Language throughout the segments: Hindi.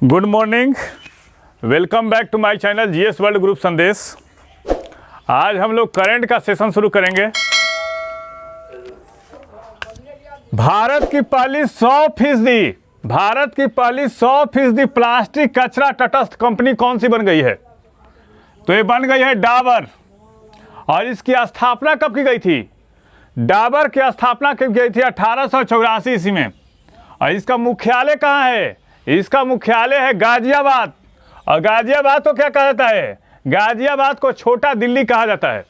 Good morning, welcome back to my channel GS World Group Sandesh. आज हम लोग करंट का सेशन शुरू करेंगे। भारत की पहली 100% प्लास्टिक कचरा तटस्थ कंपनी कौन सी बन गई है? तो ये बन गई है डाबर। और इसकी स्थापना कब की गई थी? डाबर की स्थापना कब की गई थी? 1884 ईस्वी में। और इसका मुख्यालय कहाँ है? इसका मुख्यालय है गाजियाबाद। और गाजियाबाद को क्या कहा जाता है? गाजियाबाद को छोटा दिल्ली कहा जाता है।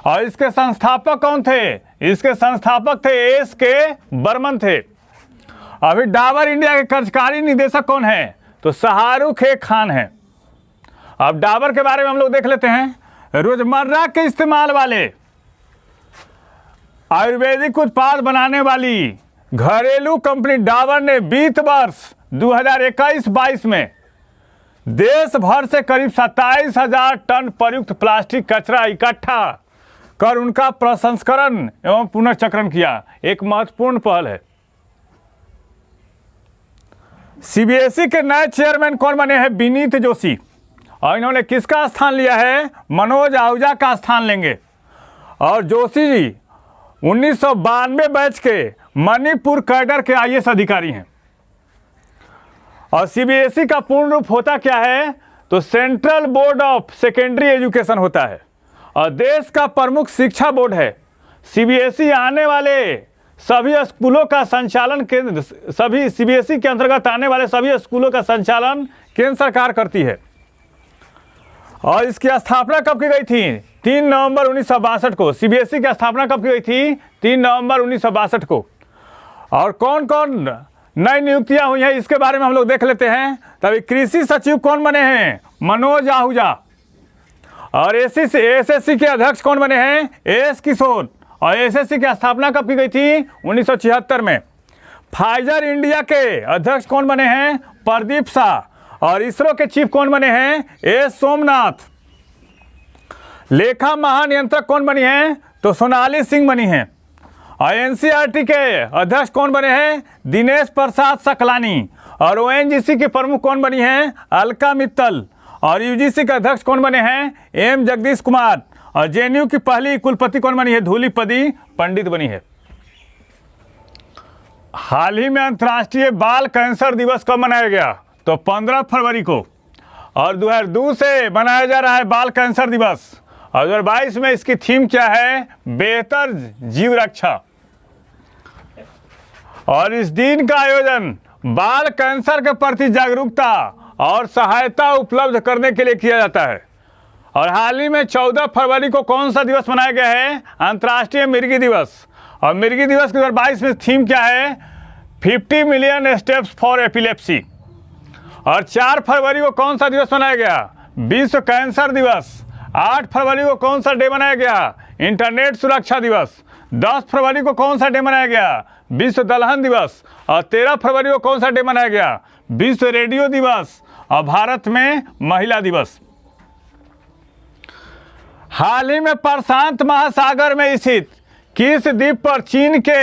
और इसके संस्थापक कौन थे? इसके संस्थापक थे एस.के. बर्मन थे। अभी डाबर इंडिया के कार्यकारी निदेशक कौन है? तो शाहरुख खान है। अब डाबर के बारे में हम लोग देख लेते हैं। रोजमर्रा के इस्तेमाल वाले आयुर्वेदिक उत्पाद बनाने वाली घरेलू कंपनी डाबर ने वित्त वर्ष 2021-22 में देश भर से करीब 27,000 टन प्रयुक्त प्लास्टिक कचरा इकट्ठा कर उनका प्रसंस्करण एवं पुनर्चक्रण किया। एक महत्वपूर्ण पहल है। सीबीएसई के नए चेयरमैन कौन बने हैं? विनीत जोशी। और इन्होंने किसका स्थान लिया है? मनोज आहूजा का स्थान लेंगे। और जोशी जी 1992 बैच के मणिपुर कैडर के आईएएस अधिकारी हैं। और सीबीएसई का पूर्ण रूप होता क्या है? तो central board of secondary education होता है और देश का प्रमुख शिक्षा बोर्ड है। सीबीएसई आने वाले सभी स्कूलों का संचालन सभी सीबीएसई के अंतर्गत आने वाले सभी स्कूलों का संचालन केंद्र सरकार करती है। और इसकी स्थापना कब की गई थी? 3 नवंबर 1962 को। सीबीएसई की स्थापना कब की गई थी? 3 नवंबर 1962 को। और कौन कौन नई नियुक्तियां हुई हैं इसके बारे में हम लोग देख लेते हैं। तभी कृषि सचिव कौन बने हैं? मनोज आहूजा। और एसएससी के अध्यक्ष कौन बने हैं? एस किशोर। और एसएससी की स्थापना कब की गई थी? 1976 में। फाइजर इंडिया के अध्यक्ष कौन बने हैं? प्रदीप शाह। और इसरो के चीफ कौन बने हैं? एस सोमनाथ। लेखा महानियंत्रक कौन बनी है? तो सोनाली सिंह बनी है। और एनसीईआरटी के अध्यक्ष कौन बने हैं? दिनेश प्रसाद सकलानी। और ओएनजीसी के प्रमुख कौन बनी है? अलका मित्तल। और यूजीसी के अध्यक्ष कौन बने हैं? एम जगदीश कुमार। और जेएनयू की पहली कुलपति कौन बनी है? धूलिपदी पंडित बनी है। हाल ही में अंतर्राष्ट्रीय बाल कैंसर दिवस कब मनाया गया? तो 15 फरवरी को। और 2002 से मनाया जा रहा है बाल कैंसर दिवस। और 2022 में इसकी थीम क्या है? बेहतर जीव रक्षा। और इस दिन का आयोजन बाल कैंसर के प्रति जागरूकता और सहायता उपलब्ध करने के लिए किया जाता है। और हाल ही में 14 फरवरी को कौन सा दिवस मनाया गया है? अंतर्राष्ट्रीय मिर्गी दिवस। और मिर्गी दिवस 2022 में थीम क्या है? 50 मिलियन स्टेप्स फॉर एपिलेप्सी। और 4 फरवरी को कौन सा दिवस मनाया गया? विश्व कैंसर दिवस। 8 फरवरी को कौन सा डे मनाया गया? इंटरनेट सुरक्षा दिवस। 10 फरवरी को कौन सा डे मनाया गया? विश्व दलहन दिवस। और 13 फरवरी को कौन सा डे मनाया गया? विश्व रेडियो दिवस। और भारत में महिला दिवस। हाल ही में प्रशांत महासागर में स्थित किस द्वीप पर चीन के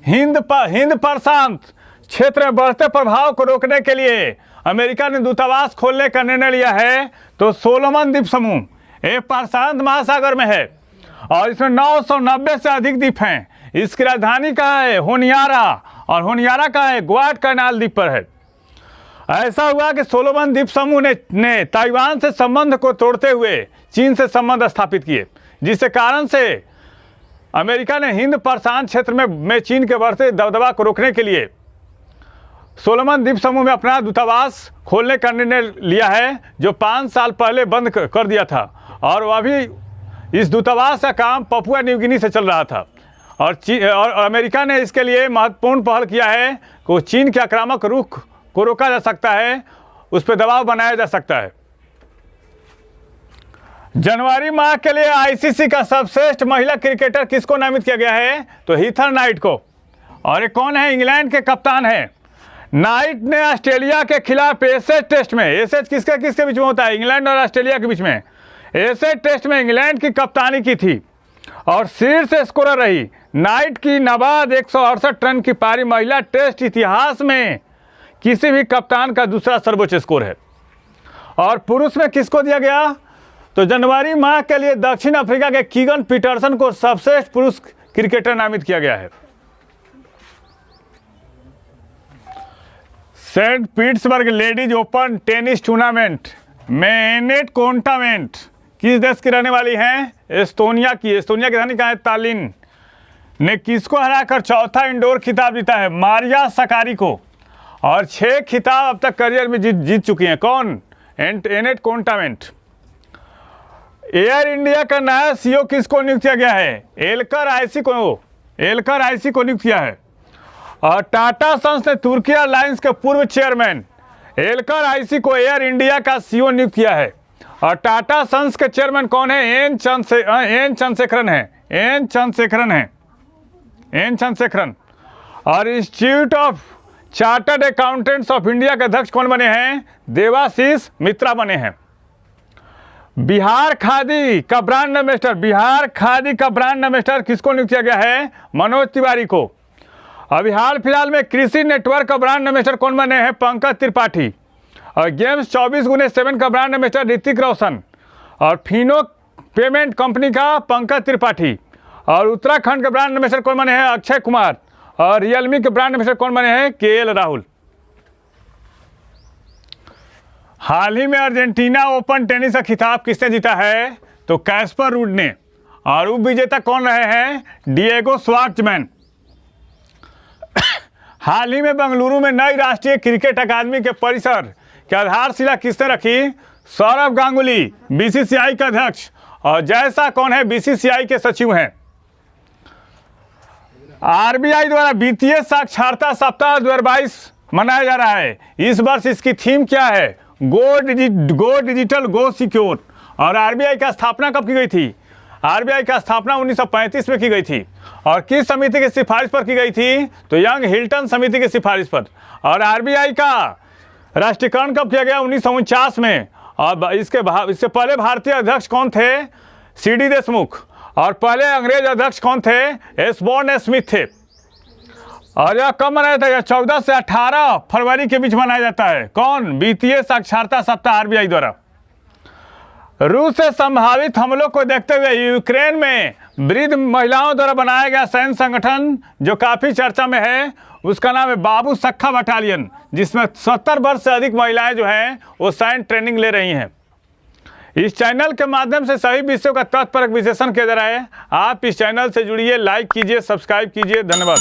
हिंद प्रशांत क्षेत्र में बढ़ते प्रभाव को रोकने के लिए अमेरिका ने दूतावास खोलने का निर्णय लिया है? तो सोलोमन द्वीप समूह ये प्रशांत महासागर में है। और इसमें 990 से अधिक द्वीप हैं। इसकी राजधानी कहाँ है? होनियारा। और होनियारा कहाँ है? ग्वाडकैनाल द्वीप पर है। ऐसा हुआ कि सोलोमन द्वीप समूह ने ताइवान से संबंध को तोड़ते हुए चीन से संबंध स्थापित किए, जिससे कारण से अमेरिका ने हिंद प्रशांत क्षेत्र में चीन के बढ़ते दबदबा को रोकने के लिए सोलोमन द्वीप समूह में अपना दूतावास खोलने का निर्णय लिया है, जो 5 साल पहले बंद कर दिया था। और अभी इस दूतावास का काम पपुआ न्यू गिनी से चल रहा था। और अमेरिका ने इसके लिए महत्वपूर्ण पहल किया है कि चीन के आक्रामक रुख को रोका जा सकता है, उस पर दबाव बनाया जा सकता है। जनवरी माह के लिए आईसीसी का सर्वश्रेष्ठ महिला क्रिकेटर किसको नामित किया गया है? तो हीथर नाइट को। और ये कौन है? इंग्लैंड के कप्तान है। नाइट ने ऑस्ट्रेलिया के खिलाफ एशेज टेस्ट में, एशेज किसके बीच में होता है? इंग्लैंड और ऑस्ट्रेलिया के बीच में। एशेज टेस्ट में इंग्लैंड की कप्तानी की थी और शीर्ष स्कोरर रही। नाइट की नाबाद 168 रन की पारी महिला टेस्ट इतिहास में किसी भी कप्तान का दूसरा सर्वोच्च स्कोर है। और पुरुष में किसको दिया गया, तो जनवरी माह के लिए दक्षिण अफ्रीका के कीगन पीटरसन को सर्वश्रेष्ठ पुरुष क्रिकेटर नामित किया गया है। Saint Petersburg Ladies Open tennis tournament में एनेट कोंटावेंट किस देश की रहने वाली हैं, एस्टोनिया की। एस्टोनिया की राजधानी कहाँ है, तालिन। ने किसको हराकर चौथा इंडोर खिताब जीता है, मारिया सकारी को। और 6 खिताब अब तक करियर में जीत चुकी हैं। कौन, एनेट कोंटावेंट। एयर इंडिया का नया सीईओ किसको नियुक्त किया गया है, एल्कर आईसी को नियुक्त किया है। और टाटा सन्स ने तुर्की एयरलाइंस के पूर्व चेयरमैन एल्कर आईसी को एयर इंडिया का सीईओ नियुक्त किया है। और टाटा सन्स के चेयरमैन कौन है, एन चंद्रशेखरन। और institute of chartered accountants of India के अध्यक्ष कौन बने हैं, देवाशीष मित्रा बने हैं। बिहार खादी का ब्रांड एम्बेसडर किसको नियुक्त किया गया है, मनोज तिवारी को। अभी हाल फिलहाल में कृषि नेटवर्क का ब्रांड एम्बेसडर कौन बने हैं, पंकज त्रिपाठी। और गेम्स 24x7 का ब्रांड एम्बेसडर ऋतिक रोशन। और फिनो पेमेंट कंपनी का पंकज त्रिपाठी। और उत्तराखंड के ब्रांड एम्बेसडर कौन बने हैं, अक्षय कुमार। और रियलमी के ब्रांड एम्बेसडर कौन बने हैं, केएल राहुल। हाल ही में अर्जेंटीना ओपन टेनिस का खिताब किसने जीता है, तो कैस्पर रूड ने। और उप विजेता कौन रहे हैं, डिएगो श्वार्ट्जमैन। हाल ही में बेंगलुरु में नई राष्ट्रीय क्रिकेट अकादमी के परिसर की आधारशिला किसने रखी, सौरव गांगुली, बीसीसीआई के अध्यक्ष। और जैसा कौन है, बीसीसीआई के सचिव हैं। आरबीआई द्वारा वित्तीय साक्षरता सप्ताह 2022 मनाया जा रहा है। इस वर्ष इसकी थीम क्या है, गो डिजिटल गो सिक्योर। और आरबीआई की स्थापना कब की गई थी, आरबीआई की स्थापना 1935 में की गई थी। और किस समिति की सिफारिश पर की गई थी, तो यंग हिल्टन समिति की सिफारिश पर। और आरबीआई का राष्ट्रीयकरण कब किया गया, 1949 में। और इससे पहले भारतीय अध्यक्ष कौन थे, सीडी देशमुख। और पहले अंग्रेज अध्यक्ष कौन थे, एस्बॉर्न स्मिथ थे। और यह कब मनाया जाता है, 14 से 18 फरवरी के बीच मनाया जाता है। कौन, वित्तीय साक्षरता सप्ताह आरबीआई द्वारा। रूस से संभावित हमलों को देखते हुए यूक्रेन में वृद्ध महिलाओं द्वारा बनाया गया सैन्य संगठन जो काफ़ी चर्चा में है, उसका नाम है बाबू सखा बटालियन, जिसमें 70 वर्ष से अधिक महिलाएं जो हैं वो सैन्य ट्रेनिंग ले रही हैं। इस चैनल के माध्यम से सभी विषयों का तथ्यपरक विश्लेषण किया जा रहा है। आप इस चैनल से जुड़िए, लाइक कीजिए, सब्सक्राइब कीजिए। धन्यवाद।